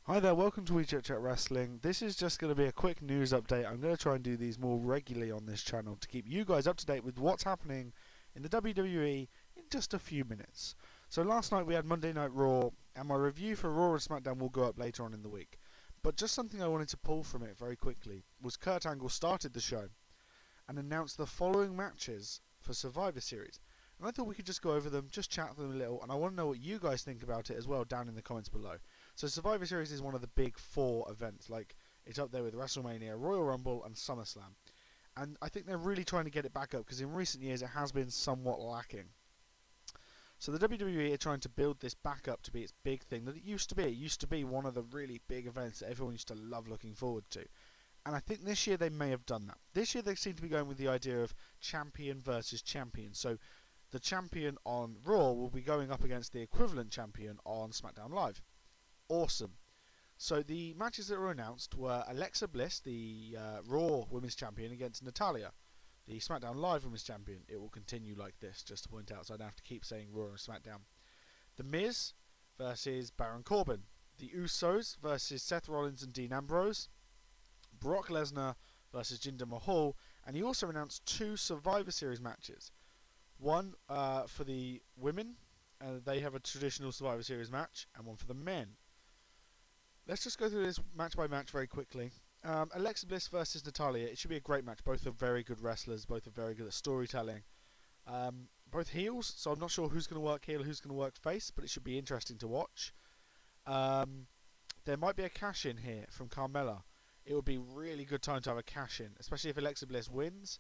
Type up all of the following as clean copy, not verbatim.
Hi there, welcome to We Chat Chat Wrestling. This is just going to be a quick news update. I'm going to try and do these more regularly on this channel to keep you guys up to date with what's happening in the WWE in just a few minutes. So last night we had Monday Night Raw, and my review for Raw and SmackDown will go up later on in the week. But just something I wanted to pull from it very quickly was Kurt Angle started the show and announced the following matches for Survivor Series. And I thought we could just go over them, just chat them a little, and I want to know what you guys think about it as well down in the comments below. So Survivor Series is one of the big four events, like it's up there with WrestleMania, Royal Rumble, and SummerSlam. And I think they're really trying to get it back up because in recent years it has been somewhat lacking. So the WWE are trying to build this back up to be its big thing that it used to be. It used to be one of the really big events that everyone used to love looking forward to. And I think this year they may have done that. This year they seem to be going with the idea of champion versus champion. So the champion on Raw will be going up against the equivalent champion on SmackDown Live. Awesome. So the matches that were announced were Alexa Bliss, the Raw Women's Champion, against Natalya, the SmackDown Live Women's Champion. It will continue like this, just to point out, so I don't have to keep saying Raw and SmackDown. The Miz versus Baron Corbin. The Usos versus Seth Rollins and Dean Ambrose. Brock Lesnar versus Jinder Mahal. And he also announced two Survivor Series matches. One for the women, they have a traditional Survivor Series match, and one for the men. Let's just go through this match by match very quickly. Alexa Bliss versus Natalya. It should be a great match. Both are very good wrestlers. Both are very good at storytelling. Both heels, so I'm not sure who's going to work heel, who's going to work face, but it should be interesting to watch. There might be a cash in here from Carmella. It would be really good time to have a cash in, especially if Alexa Bliss wins.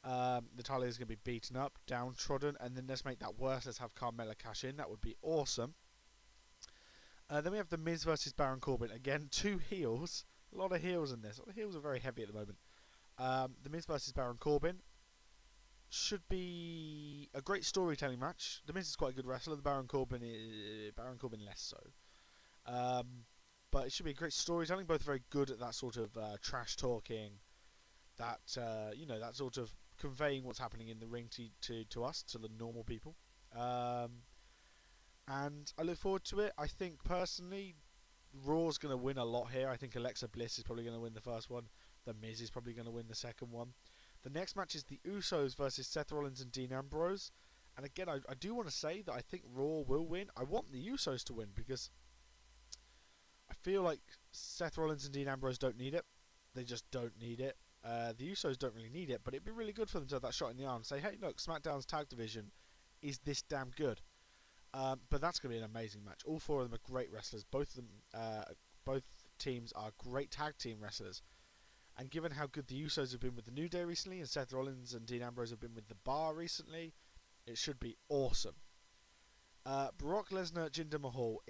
Natalya is going to be beaten up, downtrodden, and then let's make that worse. Let's have Carmella cash in. That would be awesome. Then we have The Miz versus Baron Corbin. Again, two heels. A lot of heels in this. The heels are very heavy at the moment. The Miz versus Baron Corbin should be a great storytelling match. The Miz is quite a good wrestler. The Baron Corbin less so. But it should be a great storytelling. Both very good at that sort of trash talking. That that sort of conveying what's happening in the ring to us, to the normal people. And I look forward to it. I think personally, Raw's going to win a lot here. I think Alexa Bliss is probably going to win the first one. The Miz is probably going to win the second one. The next match is the Usos versus Seth Rollins and Dean Ambrose. And again, I do want to say that I think Raw will win. I want the Usos to win because I feel like Seth Rollins and Dean Ambrose don't need it. They just don't need it. The Usos don't really need it, but it'd be really good for them to have that shot in the arm and say, hey, look, SmackDown's tag division is this damn good. But that's going to be an amazing match. All four of them are great wrestlers. Both teams are great tag team wrestlers. And given how good the Usos have been with the New Day recently, and Seth Rollins and Dean Ambrose have been with the Bar recently, it should be awesome. Brock Lesnar, Jinder Mahal.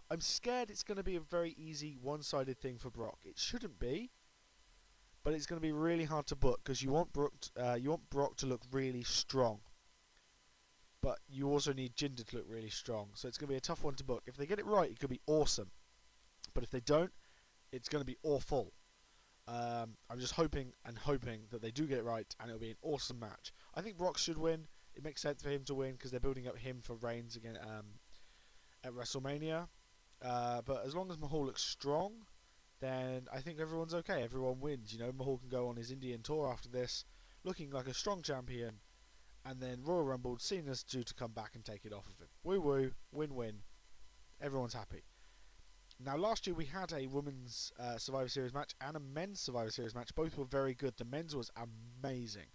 I'm scared it's going to be a very easy one-sided thing for Brock. It shouldn't be, but it's going to be really hard to book because you want Brock to look really strong. But you also need Jinder to look really strong. So it's going to be a tough one to book. If they get it right, it could be awesome. But if they don't, it's going to be awful. I'm just hoping that they do get it right and it'll be an awesome match. I think Brock should win. It makes sense for him to win because they're building up him for Reigns again at WrestleMania. But as long as Mahal looks strong, then I think everyone's okay. Everyone wins. Mahal can go on his Indian tour after this, looking like a strong champion. And then Royal Rumble, Cena's due to come back and take it off of him. Woo-woo, win-win. Everyone's happy. Now, last year we had a women's Survivor Series match and a men's Survivor Series match. Both were very good. The men's was amazing.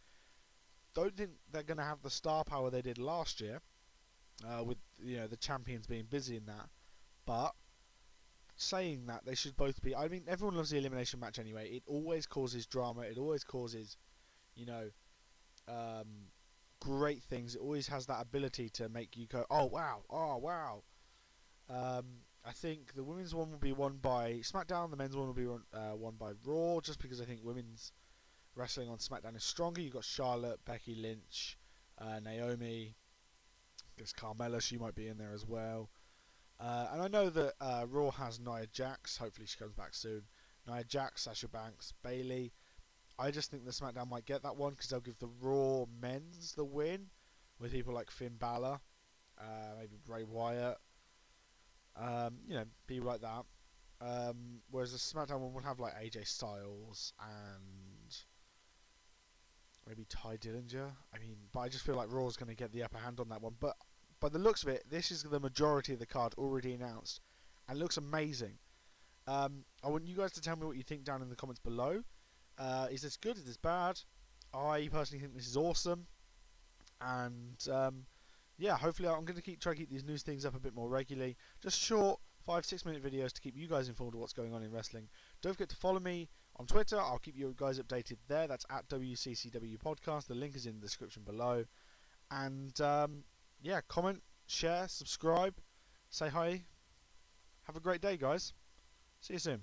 Don't think they're going to have the star power they did last year, with the champions being busy in that. But saying that, they should both be. I mean, everyone loves the elimination match anyway. It always causes drama. It always causes, great things. It always has that ability to make you go, oh wow. I think the women's one will be won by SmackDown. The men's one will be won by Raw, just because I think women's wrestling on SmackDown is stronger. You've got Charlotte, Becky Lynch, Naomi. I guess Carmella, she might be in there as well. And I know that Raw has Nia Jax. Hopefully she comes back soon. Nia Jax, Sasha Banks, Bayley. I just think the SmackDown might get that one because they'll give the Raw men's the win with people like Finn Balor, maybe Bray Wyatt. people like that. Whereas the SmackDown one would have like AJ Styles and maybe Ty Dillinger. I mean, but I just feel like Raw's going to get the upper hand on that one. But by the looks of it, this is the majority of the card already announced, and it looks amazing. I want you guys to tell me what you think down in the comments below. Is this good? Is this bad? I personally think this is awesome, and yeah, hopefully I'm going to try to keep these news things up a bit more regularly. Just short 5-6 minute videos to keep you guys informed of what's going on in wrestling. Don't forget to follow me on Twitter. I'll keep you guys updated there. That's at WCCW Podcast. The link is in the description below. And yeah, comment, share, subscribe, say hi. Have a great day, guys. See you soon.